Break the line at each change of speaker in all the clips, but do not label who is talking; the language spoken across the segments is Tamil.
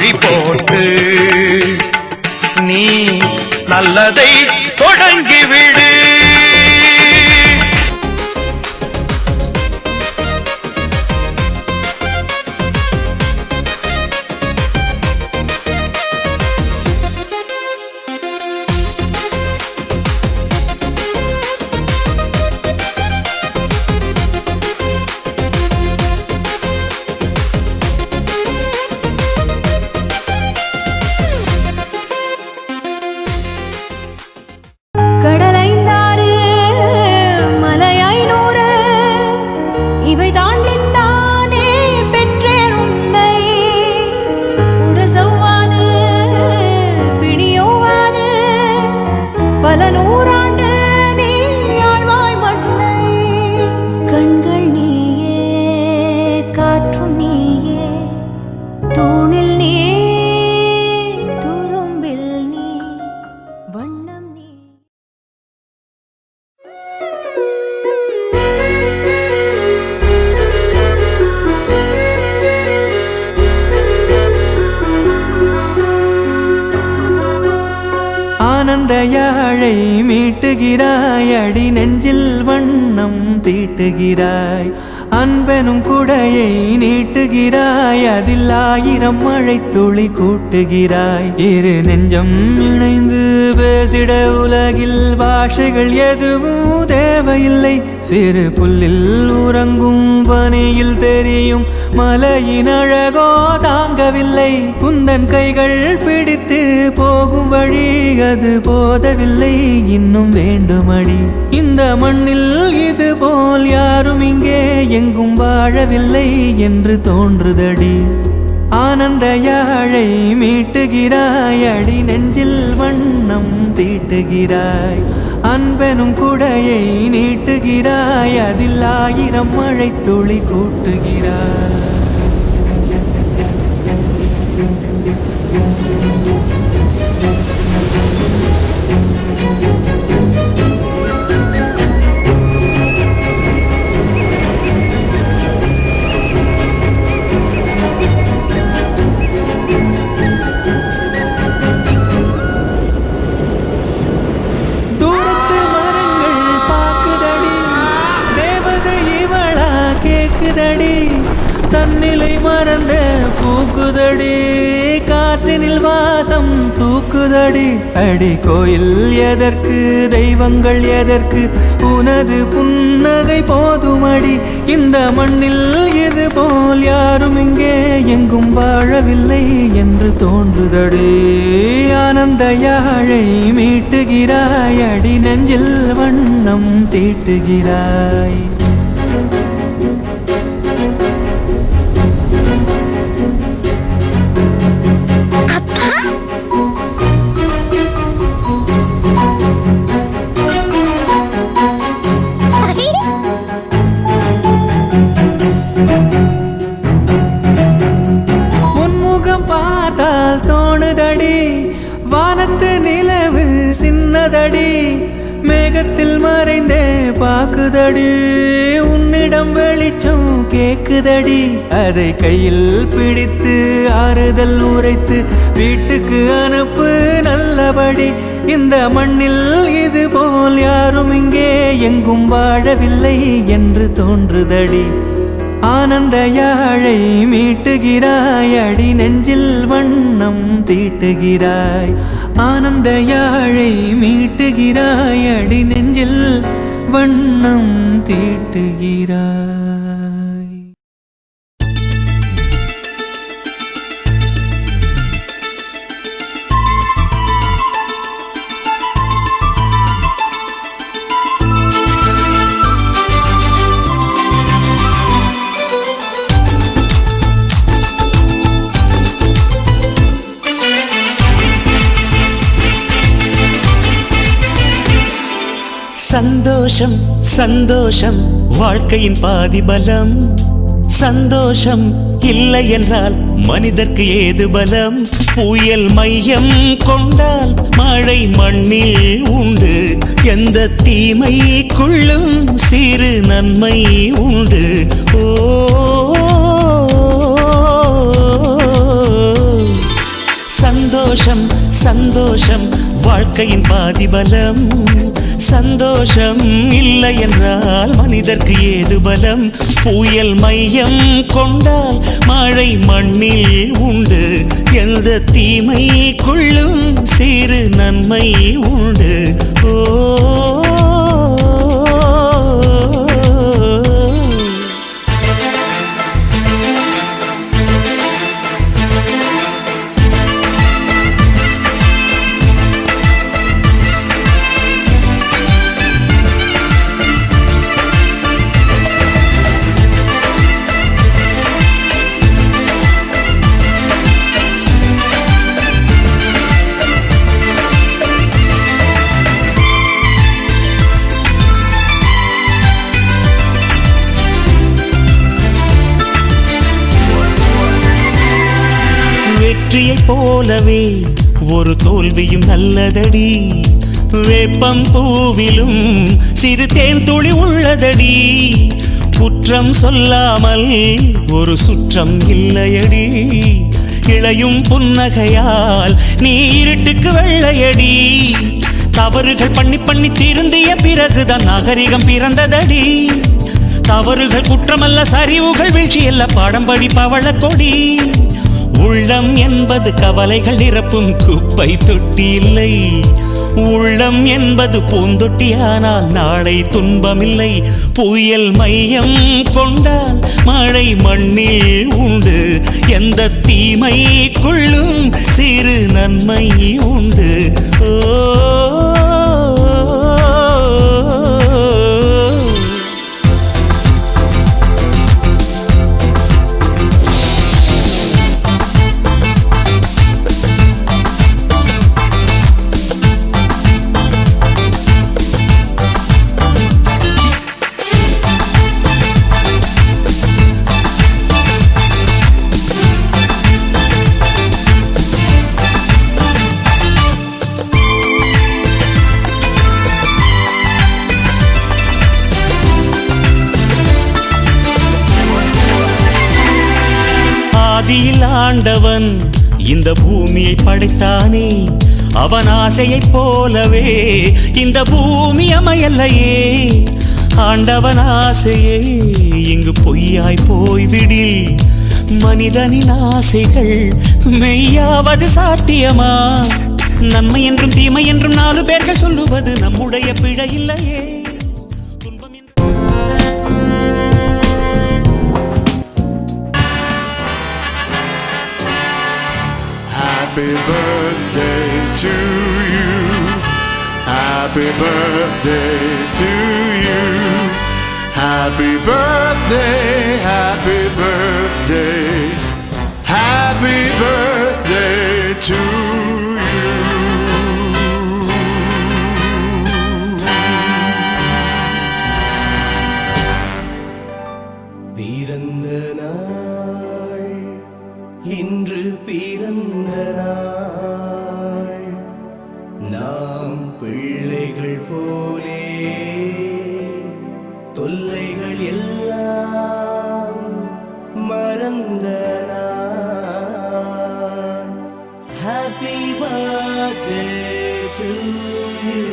வழி போட்டு நீ நல்லதை தொடங்கிவிடு.
யாழை மீட்டுகிறாய், அடி நெஞ்சில் வண்ணம் தீட்டுகிறாய். அன்பெனும் குடையை நீட்டுகிறாய், அதில் 1000 மழை துளி கூட்டுகிறாய். இரு நெஞ்சம் இணைந்து பேசிட உலகில் பாஷைகள் எதுவும் தேவையில்லை. சிறு புல்லில் உறங்கும் பனியில் தெரியும் மலையின் அழகோ தாங்கவில்லை. குந்தன் கைகள் பிடித்து போகும் வழி அது போதவில்லை, இன்னும் வேண்டுமடி. இந்த மண்ணில் இது போல் யாரும் இங்கே எங்கும் வாழவில்லை என்று தோன்றுதடி. ஆனந்த யாழை மீட்டுகிறாய், அடி நெஞ்சில் வண்ணம் தீட்டுகிறாய். அன்பெனும் குடையை நீட்டுகிறாய், அதில் 1000 மழை துளி கூட்டுகிறாய். தன்னிலை மறந்த பூக்குதடி, காற்றினில் வாசம் தூக்குதடி. அடி கோயில் எதற்கு, தெய்வங்கள் எதற்கு, உனது புன்னகை போதுமடி. இந்த மண்ணில் இது போல் யாரும் இங்கே எங்கும் வாழவில்லை என்று தோன்றுதடி. ஆனந்த யாழை மீட்டுகிறாய், அடி நெஞ்சில் வண்ணம் தீட்டுகிறாய். வானத்து நிலவு சின்னதடி, மேகத்தில் மறைந்தே பாக்குதடி. உன்னிடம் வெளிச்சம் கேக்குதடி, அதை கையில் பிடித்து ஆறுதல் உரைத்து வீட்டுக்கு அனுப்பு நல்லபடி. இந்த மண்ணில் இது போல் யாரும் இங்கே எங்கும் வாழவில்லை என்று தோன்றுதடி. ஆனந்த யாழை மீட்டுகிறாய், அடி நெஞ்சில் வண்ணம் தீட்டுகிறாய். ஆனந்த யாழை மீட்டுகிறாய், அடி நெஞ்சில் வண்ணம் தீட்டுகிறாய்.
சந்தோஷம் சந்தோஷம் வாழ்க்கையின் பாதி பலம். சந்தோஷம் இல்லை என்றால் மனிதர்க்கு ஏது பலம். புயல் மையம் கொண்டால் மழை மண்ணில் உண்டு. எந்த தீமைக்குள்ளும் சிறு நன்மை உண்டு. ஓ சந்தோஷம் சந்தோஷம் வாழ்க்கையின் பாதிபலம் சந்தோஷம் இல்லை என்றால் மனிதர்க்கு ஏது பலம் புயல் மையம் கொண்டால் மழை மண்ணில் உண்டு எந்த தீமைக்குள்ளும் சிறு நன்மை உண்டு ஓ வெற்றியைப் போலவே ஒரு தோல்வியும் நல்லதடி வேப்பம் பூவிலும் சிறு தேன் துளி உள்ளதடி குற்றம் சொல்லாமல் ஒரு சுற்றம் இல்லையடி இளையும் புன்னகையால் நீ இருட்டுக்கு வெள்ளையடி தவறுகள் பண்ணி பண்ணி திருந்திய பிறகுதான் நாகரிகம் பிறந்ததடி தவறுகள் குற்றமல்ல சரிவுகள் வீழ்ச்சியல்ல பாடம் படி பவள கொடி உள்ளம் என்பது கவலைகள் நிரப்பும் குப்பை தொட்டி இல்லை உள்ளம் என்பது பூந்தொட்டியானால் நாளை துன்பமில்லை புயல் மையம் கொண்டால் மழை மண்ணில் உண்டு எந்த தீமைக்குள்ளும் சிறு நன்மை உண்டு ஓ ஆதியில் ஆண்டவன் இந்த பூமியை படைத்தானே அவன் ஆசையைப் போலவே இந்த பூமி அமையல்லையே ஆண்டவன் ஆசையே இங்கு பொய்யாய் போய்விடில் மனிதனின் ஆசைகள் மெய்யாவது சாத்தியமா நன்மை என்றும் தீமை என்றும் 4 பேர்கள் சொல்லுவது நம்முடைய பிழை இல்லையே
Happy birthday to you. Happy birthday to you. Happy birthday, happy birthday. Happy birthday to you.
பிறந்த நாள் இன்று பிறந்த நாள் நாம் பிள்ளைகள் போலே தொல்லைகள் எல்லாம் மறந்த நாள் ஹாப்பி பர்த்டே டு யூ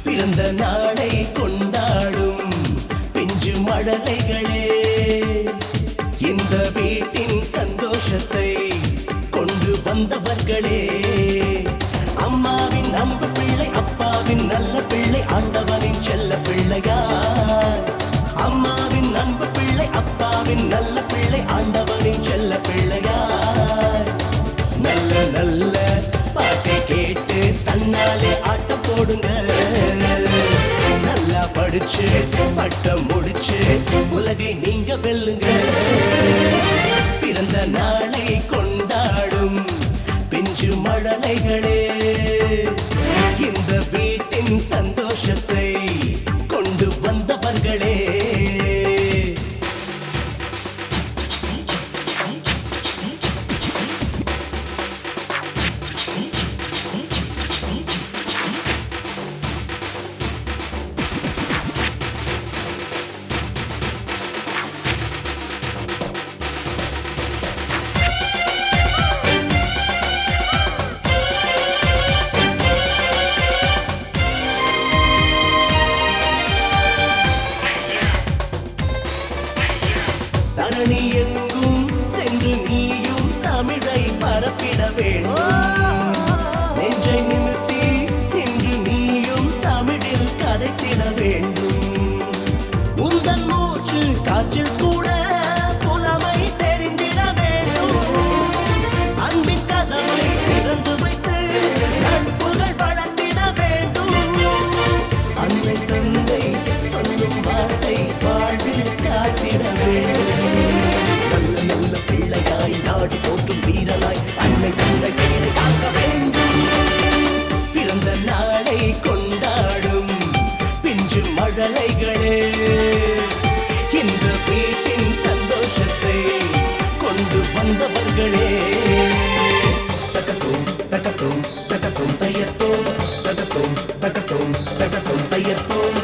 பிறந்த நாளை கொண்டாடும் பிஞ்சு மழலைகளே இந்த வீட்டின் சந்தோஷத்தை கொண்டு வந்தவர்களே அம்மாவின் அன்பு பிள்ளை அப்பாவின் நல்ல பிள்ளை ஆண்டவனின் செல்ல பிள்ளையார் அம்மாவின் அன்பு பிள்ளை அப்பாவின் நல்ல பிள்ளை ஆண்டவனின் செல்ல பிள்ளையார் நல்ல நல்ல பாட்டை கேட்டு தன்னாலே ஆட்டம் போடுங்க நல்லா படி படிச்சு பட்டம் முடிச்சு உலகை நீங்க வெல்லுங்க. பிறந்த நாளை கொண்டாடும் பிஞ்சு மழலைகளே, இந்த வீட்டின் சந்தோஷத்தை கொண்டு வந்தவர்களே. தரணி எங்கும் சென்று நீயும் தமிழை பரப்பிட வேண்டும். நெஞ்சை நிமிர்த்தி இன்று நீயும் தமிழில் கதைத்திட வேண்டும். உந்தன் மூச்சு காற்றில் கூட புலமை தெரிந்திட வேண்டும். அன்பின் கதவை திறந்து வைத்து நட்புகள் வளர்த்திட வேண்டும். அன்னை தந்தை சொல்லும் வார்த்தை வாழ்வில் காத்திட வேண்டும். நல்ல நல்ல பிள்ளையாய் நாடு போற்றும் வீரனாய் அன்னை தந்தை பெயரை காக்க வேண்டும். பிறந்த நாளை கொண்டாடும் பிஞ்சு மழலைகளே, இந்த வீட்டின் சந்தோஷத்தை கொண்டு வந்தவர்களே. தகத்தோம் தகத்தோம் தகத்தோம் தையத்தோம், தகத்தோம் தகத்தோம் தகத்தோம் தையத்தோம்.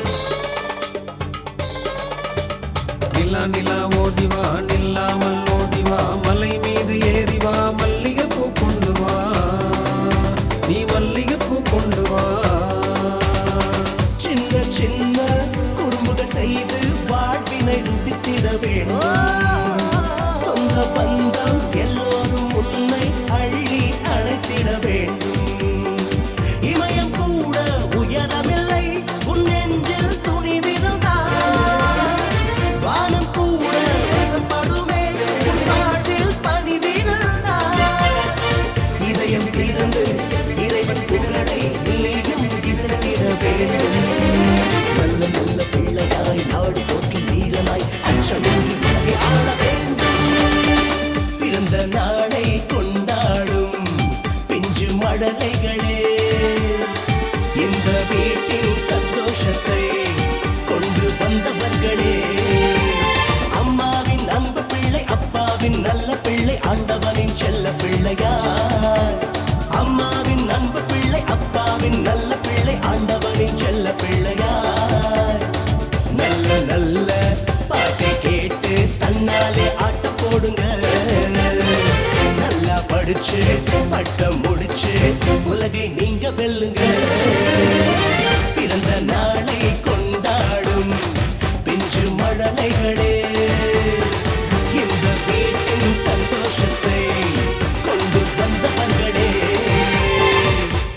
நிலா நிலா ஓடிவா நில்லாமல் ஓடிவா, மலை மீது ஏறிவா, மல்லிகைப்பூ கொண்டு வா, நீ மல்லிகைப்பூ கொண்டு வா.
சின்ன சின்ன குறும்புகள் செய்து வாழ்வினை ருசித்திட வேண்டும். சொந்த பந்தம் எல்லோரும் உன்னை அள்ளி அழைத்திட வேண்டும். இமயம் கூட உயரமில்லை உன் நெஞ்சில் துணிவிருந்தார். வானம் கூட வசப்படுமே உன் பாட்டில் பணிவிருந்தார். இதயம் திறந்து இறைவன் புகழை நீயும் இசைத்திட வேண்டும். நல்ல நல்ல பிள்ளையாய் நாடு போற்றும் வீரனாய் அச்சமின்றி உலகை ஆள வேண்டும். பிறந்த நாளை கொண்டாடும் பிஞ்சு மழலைகளே, இந்த வீட்டின் சந்தோஷத்தை கொண்டு வந்தவர்களே. அம்மாவின் அன்பு பிள்ளை அப்பாவின் நல்ல பிள்ளை ஆண்டவனின் செல்ல பிள்ளையார். அம்மாவின் அன்பு பிள்ளை அப்பாவின் நல்ல பிள்ளை ஆண்டவனின் செல்ல பிள்ளையார். நல்ல நல்ல பாட்டை கேட்டு தன்னாலே ஆட்டம் போடுங்க. நல்லா படிச்சு பட்டம் முடிச்சு உலகை நீங்க வெல்லுங்க. பிறந்த நாளை கொண்டாடும் பிஞ்சு மழலைகளே, இந்த வீட்டின் சந்தோஷத்தை கொண்டு வந்தவர்களே.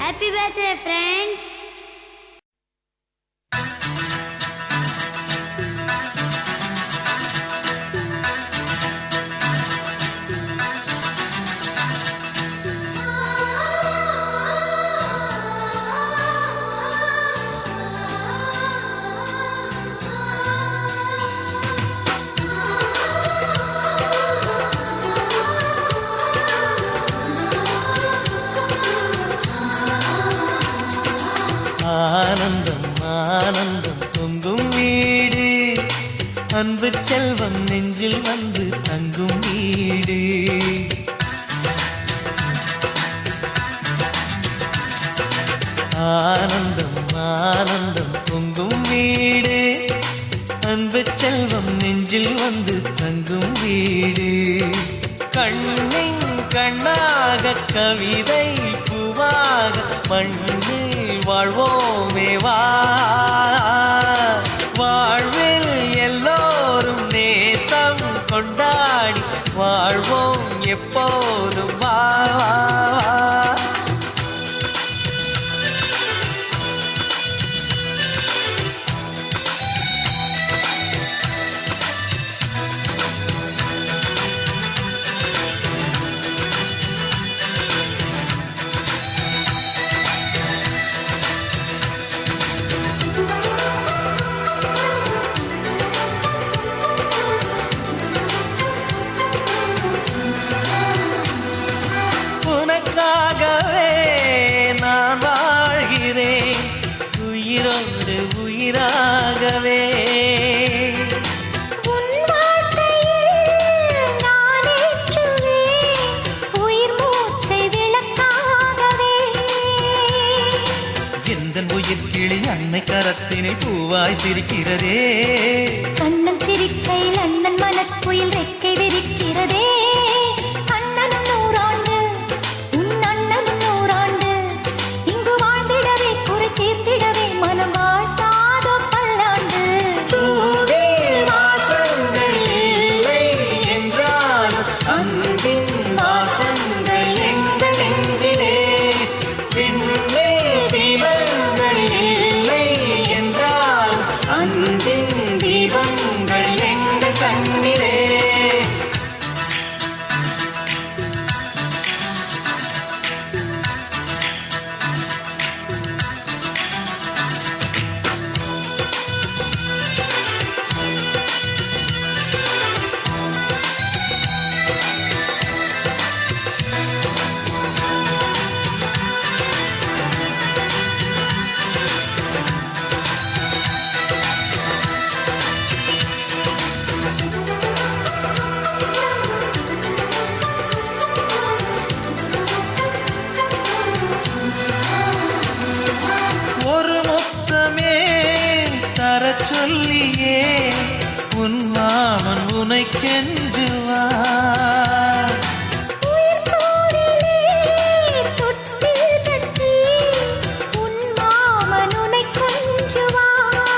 Happy birthday, friends!
ஆனந்தம் ஆனந்தம் பொங்கும் வீடு, அன்பு செல்வம் நெஞ்சில் வந்து தங்கும் வீடு. ஆனந்தம் ஆனந்தம் பொங்கும் வீடு, அன்பு செல்வம் நெஞ்சில் வந்து தங்கும் வீடு. கண்ணின் கண்ணாக கவிதை பூவாக மண்ணில் வாழ்வோமே வா. வாழ்வில் எல்லோரும் நேசம் கொண்டாடி வாழ்வோம் எப்போதும் வா. எனக்காகவே
உன் வார்த்தையில் நான் ஏற்றுவேன் உயிர் மூச்சை விளக்காகவே.
எந்தன் உயிர் கிளி அன்னை கரத்தினை பூவாய் சிரிக்கிறதே.
கண்ணன் சிரிக்கையில் அண்ணன் மனக்குயில் ரெக்கை விரிக்கிறதே. அண்ணனும் நூறாண்டு உன் அண்ணனும் நூறாண்டு இங்கு வாழ்ந்திடவே குறை தீர்த்திடவே மனம் வாழ்த்தாதோ பல்லாண்டு.
பூவில் வாசங்கள் இல்லை என்றாலும் அன்பின் வாசங்கள் எங்கள் நெஞ்சிலே. விண்ணில் தீபங்கள் இல்லை என்றாலும் அன்பின் தீபங்கள் எங்கள் கண்ணிலே. ஒரு முத்தமே தரச் சொல்லியே உன் மாமன் உனை கெஞ்சுவார்.
உயிர் போரிலே தொட்டில் கட்டி உன் மாமன் உன்னை கொஞ்சுவார்.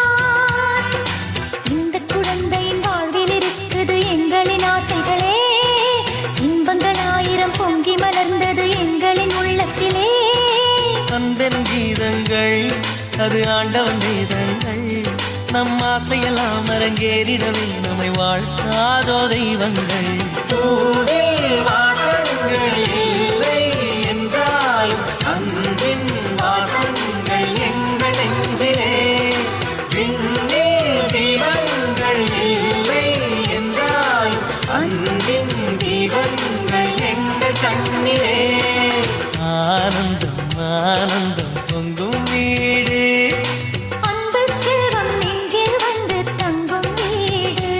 இந்த குழந்தையின் வாழ்வில் இருக்குது எங்களின் ஆசைகளே. இன்பங்கள் ஆயிரம் பொங்கி மலர்ந்தது எங்களின் உள்ளத்திலே.
அன்பென் கீதங்கள் அது ஆண்டவன் வேதங்கள். நம் ஆசையெல்லாம் அரங்கேறிடவே நம்மை வாழ்த்தாதோ தெய்வங்கள். பூவில் வாசங்கள் இல்லை என்றாலும் அன்பின் வாசங்கள் எங்கள் நெஞ்சிலே. விண்ணில் தீபங்கள் இல்லை என்றாலும் அன்பின் தீபங்கள் எங்கள் கண்ணிலே. ஆனந்தம் ஆனந்தம் பொங்கும் வீடு.
அன்பு செல்வம் நெஞ்சில் வந்து தங்கும் வீடு.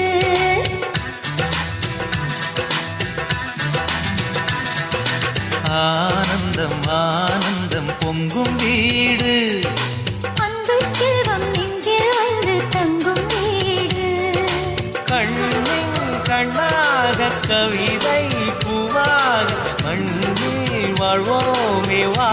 ஆனந்தம் ஆனந்தம் பொங்கும் வீடு.
அன்பு செல்வம் நெஞ்சில் வந்து தங்கும் வீடு.
கண்ணின் கண்ணாக கவிதை பூவாக மண்ணில் வாழ்வோமே வா.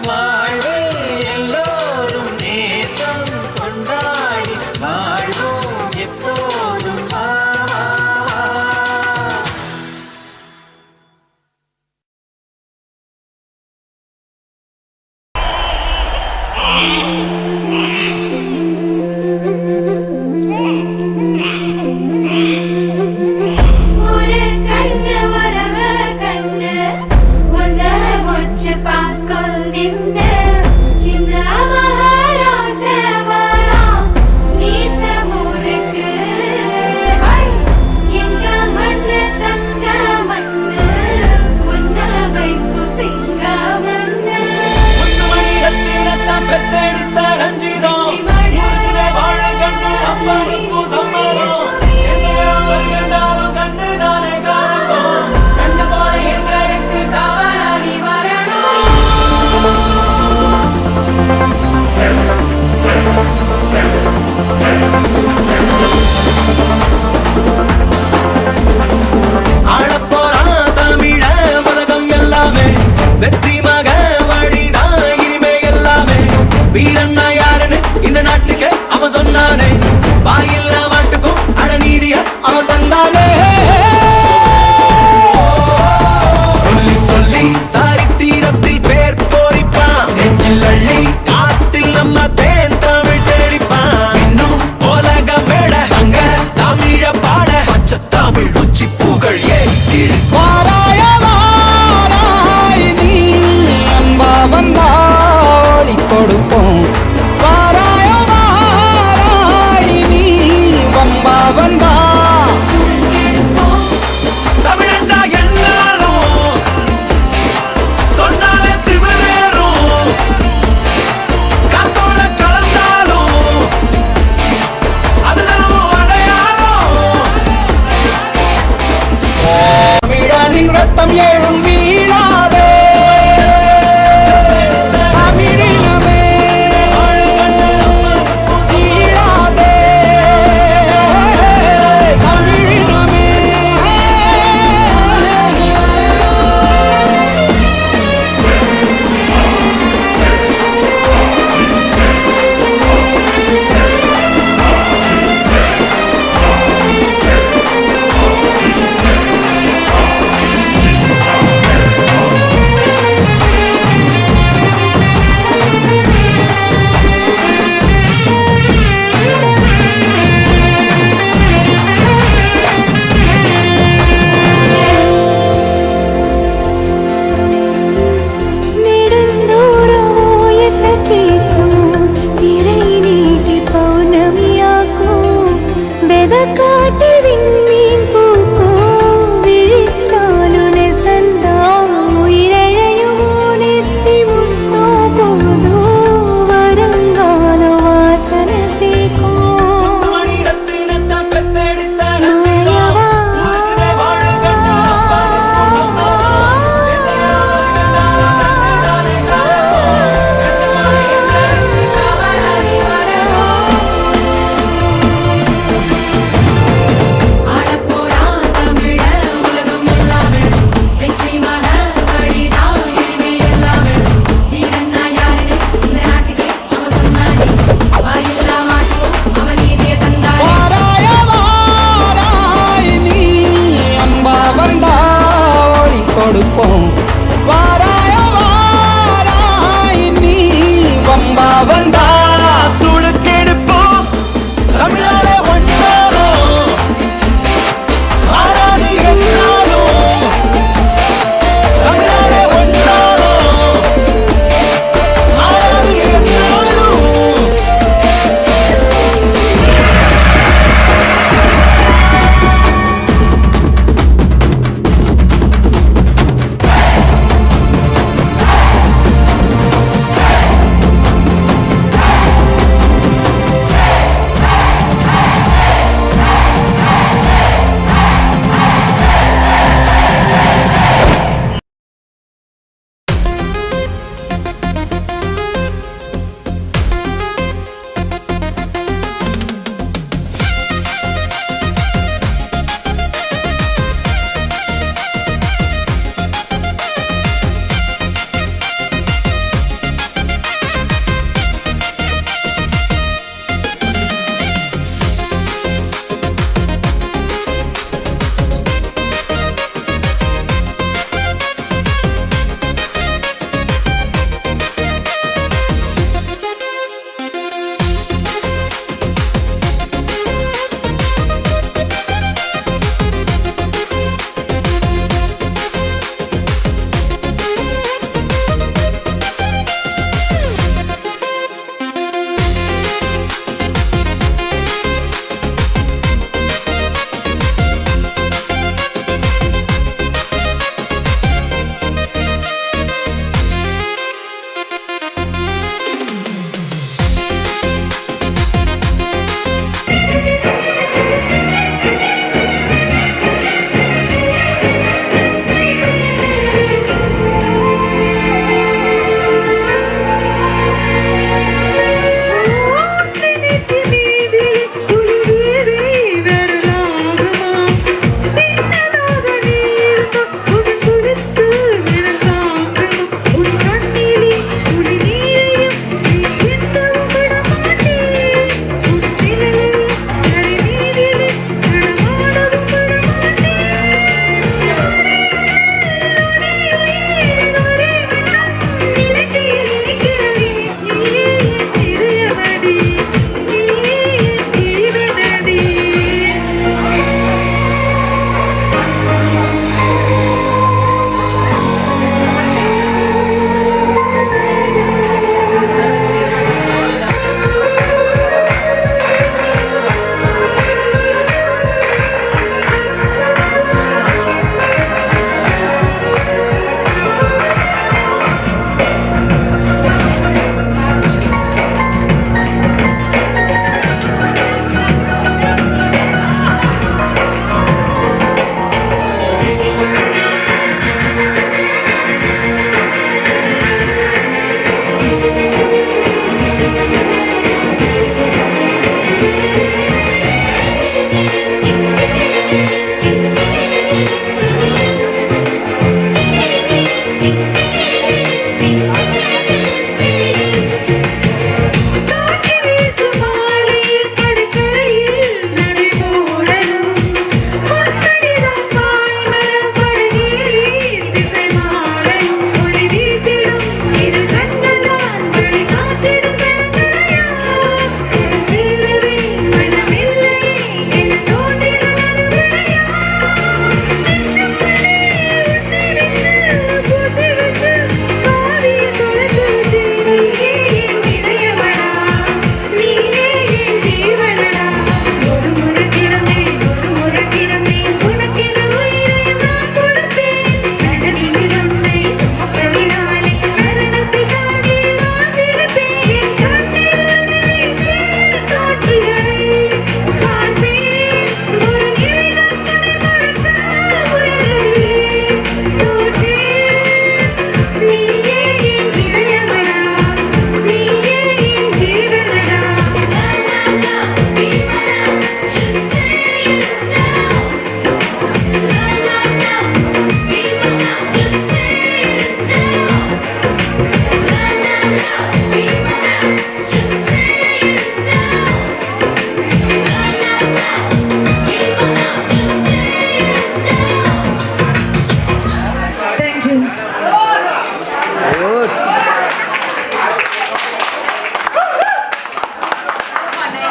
வாழ்வில் எல்லோரும் நேசம் கொண்டாடி வாழ்வோம் எப்போதும் வா.
ஒரு கண்ணு வரவ கண்ணு ஒன்ன வச்சு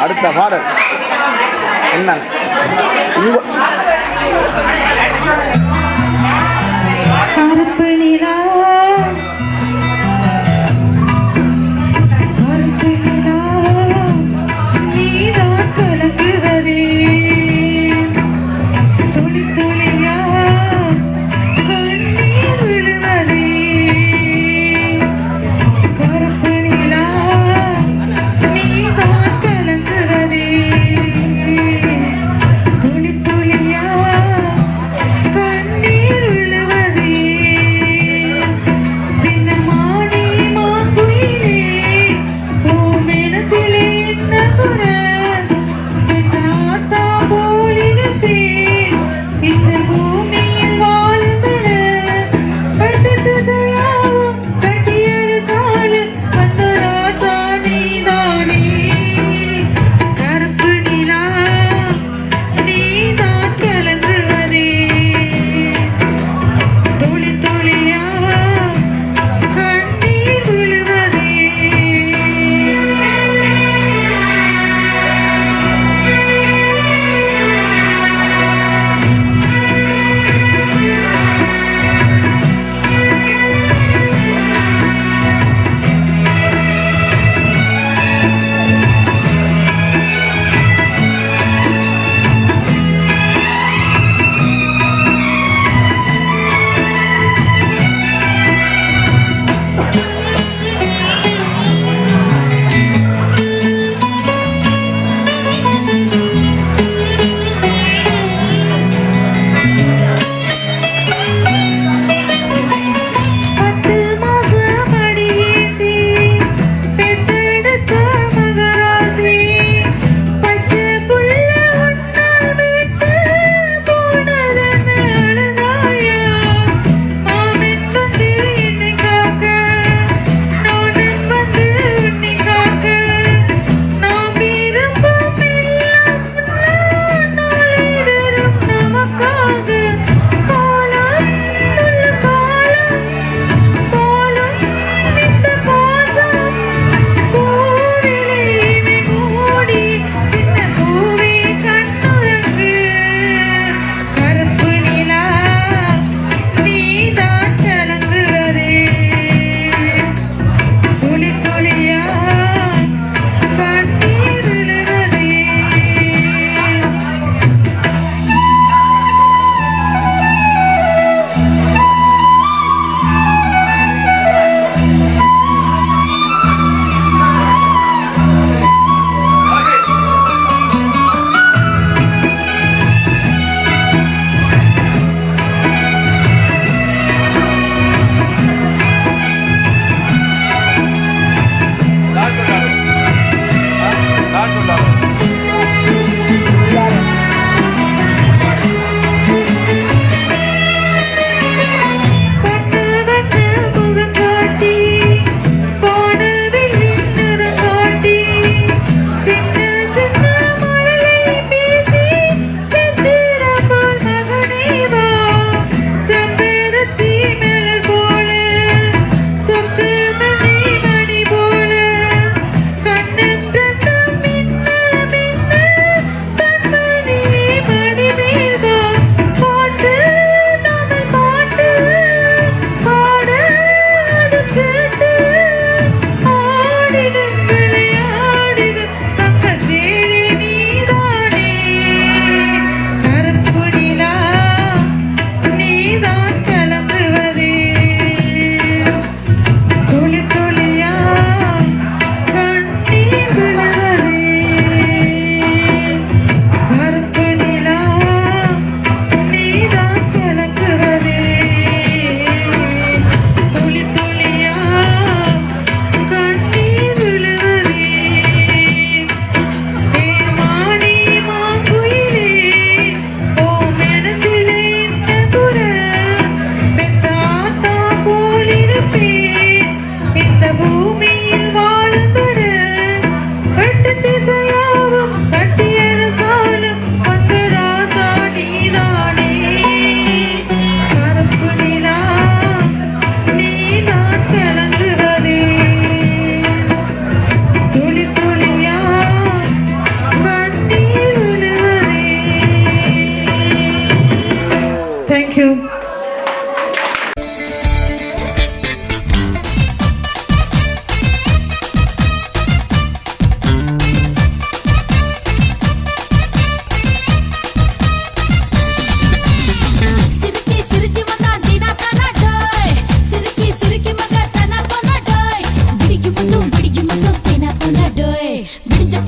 அடுத்த பாடல் என்ன?
கருப்பு நிலா கருப்பு நிலா நீதான் கலங்குவதே துளி துளியா கண்ணீர் விழுவதே கருப்பு நிலா நீதான் கலங்குவதே துளி துளியா கண்ணீர்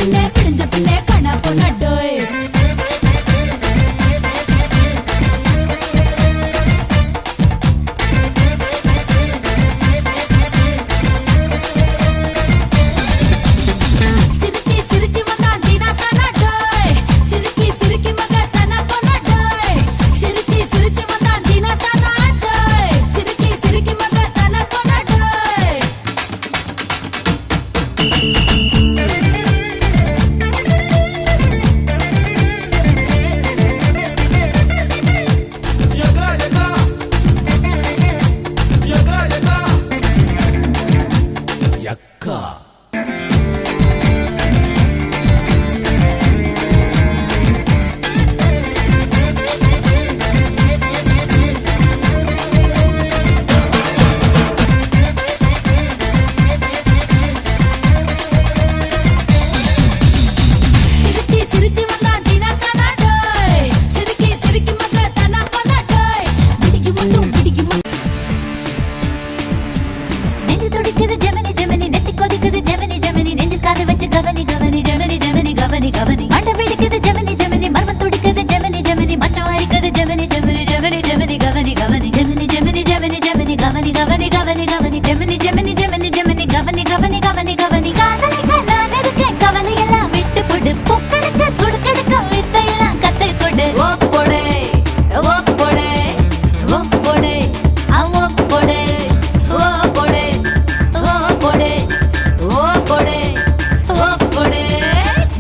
பின்னே பிடிஞ்ச பின்னே கண்ணா பொண்ணாட்டோய் சிரிச்சி சிரிச்சி வந்தா தீனா தானாட்டோய் சிரிக்கி சிரிக்கி மக தானா பொண்ணாட்டோய் சிரிச்சி சிரிச்சி வந்தா தீனா தானாட்டோய் சிரிக்கி சிரிக்கி மக தானா பொண்ணாட்டோய் சிரிச்சி சிரிச்சி வந்தா ஜீனா தானாட்டோய் சிரிக்கி சிரிக்கி மக தானா பொண்ணாட்டோய் பிடிக்கு முட்டும் நெஞ்சு துடிக்குது ஜெமினி ஜெமினி நெத்தி கொதிக்குது ஜெமினி ஜெமினி நெஞ்சில் காது வச்சு கவனி கவனி ஜெமினி ஜெமினி கவனி கவனி மண்டை வெடிக்குது ஜெமினி ஜெமினி மர்மம் துடிக்குது ஜெமினி ஜெமினி மச்சம் அரிக்குது ஜெமினி ஜெமினி ஜெமினி ஜெமினி கவனி கவனி ஜெமினி ஜெமினி ஜெமினி ஜெமினி கவனி கவனி கவனி கவனி ஜெமினி ஜெமினி ஜெமினி ஜெமினி கவனி கவனி கவனி கவனி காதலிக்க நான் இருக்கேன் கவலை எல்லாம் விட்டு போடு பொக்களுக்கு சுடுக்கடுக்க வித்தையெல்லாம் கத்தை கொடு ஓ போடு ஓ போடு ஓ போடு ஓ போடு ஓ போடு ஓ போடு ஓ போடு ஓ போடு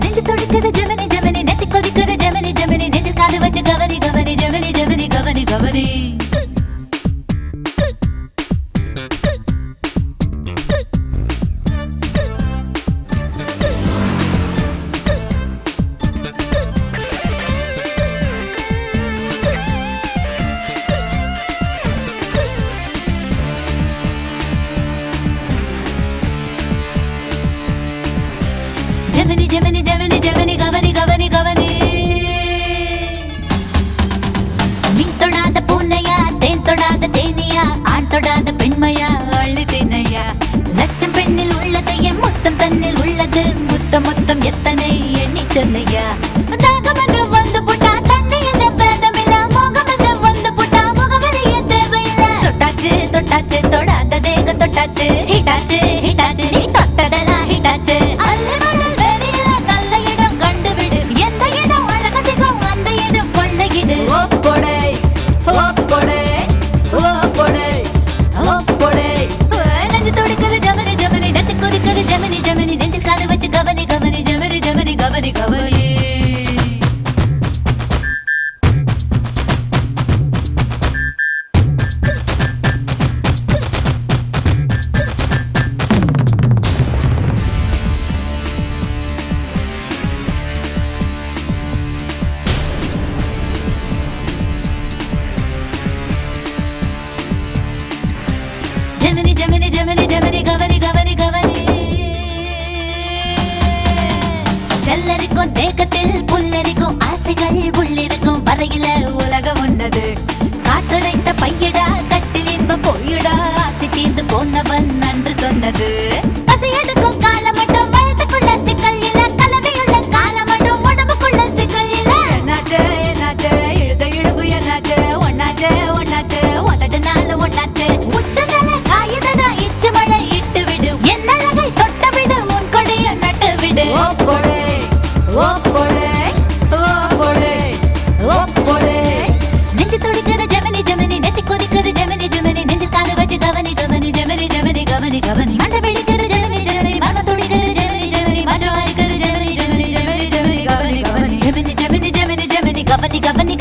நெஞ்சு துடிக்குது ஜெமினி ஜெமினி நெத்தி கொதிக்குது ஜெமினி ஜெமினி நெஞ்சில் காது வச்சு கவனி கவனி ஜெமினி ஜெமினி கவனி கவனி ஜெமினி ஜெமினி ஜெமினி ஜெமினி கவனி கவனி கவனி மீன் தொடாத பூனையா தேன் தொடாத தேனியா ஆண் தொடாத பெண்மையா அள்ளி தேனையா லட்சம் பெண்ணில் உள்ளது என் முத்தம் தன்னில் உள்ளது முத்தம் முத்தம் எத்தனை எண்ணி சொன்னையா தாகமது வந்து புட்டா தண்ணியில் பேதமில்ல மோகமது வந்து புட்டா முகவரிய தேவையில்ல தொட்டாச்சு தொட்டாச்சு தொடாத தேக தொட்டாச்சு ஹிட்டாச்சு ஹிட்டாச்சு நீ தொட்டதெல்லாம் ஹிட்டாச்சு அல்லமடல் வெளியில நல்ல இடம் கண்டுவிடு எந்த இடம் அழகதிகம் அந்த இடம் கொள்ளையிடு ஓ போடை ஓ போடை ஓ போடை ஓ போடை நெஞ்சு துடிக்குது ஜெமினி ஜெமினி நெத்தி கொதிக்குது ஜெமினி ஜெமினி நெஞ்சில் காது வச்சு கவனி கவனி ஜெமினி ஜெமினி கவனி கவனி ஜெமினி ஜெமினி ஜெமினி ஜெமினி கவனி கவனி கவனி செல்லரிக்கும் தேக்கத்தில் புல்லரிக்கும் ஆசைகள் உள்ளிருக்கும் வரையில உலகம் உன்னது காற்றடைத்த பையடா கட்டில் இன்பம் பொய்யடா ஆசை தீர்ந்து போனவன் நன்று சொன்னது பசி எடுக்கும் காலம் மட்டும் வயதுக்குள்ள சிக்கல் இல்ல கலவையுள்ள காலம் மட்டும் உடம்புக்குள்ள சிக்கல் இல்ல என்னாச்சு என்னாச்சு இழுத இழுப்பு என்னாச்சு ஒன்னாச்சு ஒன்னாச்சு உதடுனால ஒன்னாச்சு உச்சதல காயுதடா இச்சு மழை இட்டு விடு என் அழகை தொட்ட விடு உன் கொடிய நட்டு விடு ஓ போடு ஓ போடு ஓ போடு ஓ போடு நெஞ்சு துடிக்குது ஜெமினி ஜெமினி நெத்தி கொதிக்குது ஜெமினி ஜெமினி நெஞ்சில் காது வச்சு கவனி கவனி ஜெமினி ஜெமினி கவனி கவனி மண்டை வெடிக்குது ஜெமினி ஜெமினி மர்மம் துடிக்குது ஜெமினி ஜெமினி மச்சம் அரிக்குது ஜெமினி ஜெமினி ஜெமினி ஜெமினி கவனி கவனி ஜெமினி ஜெமினி ஜெமினி ஜெமினி கவனி கவனி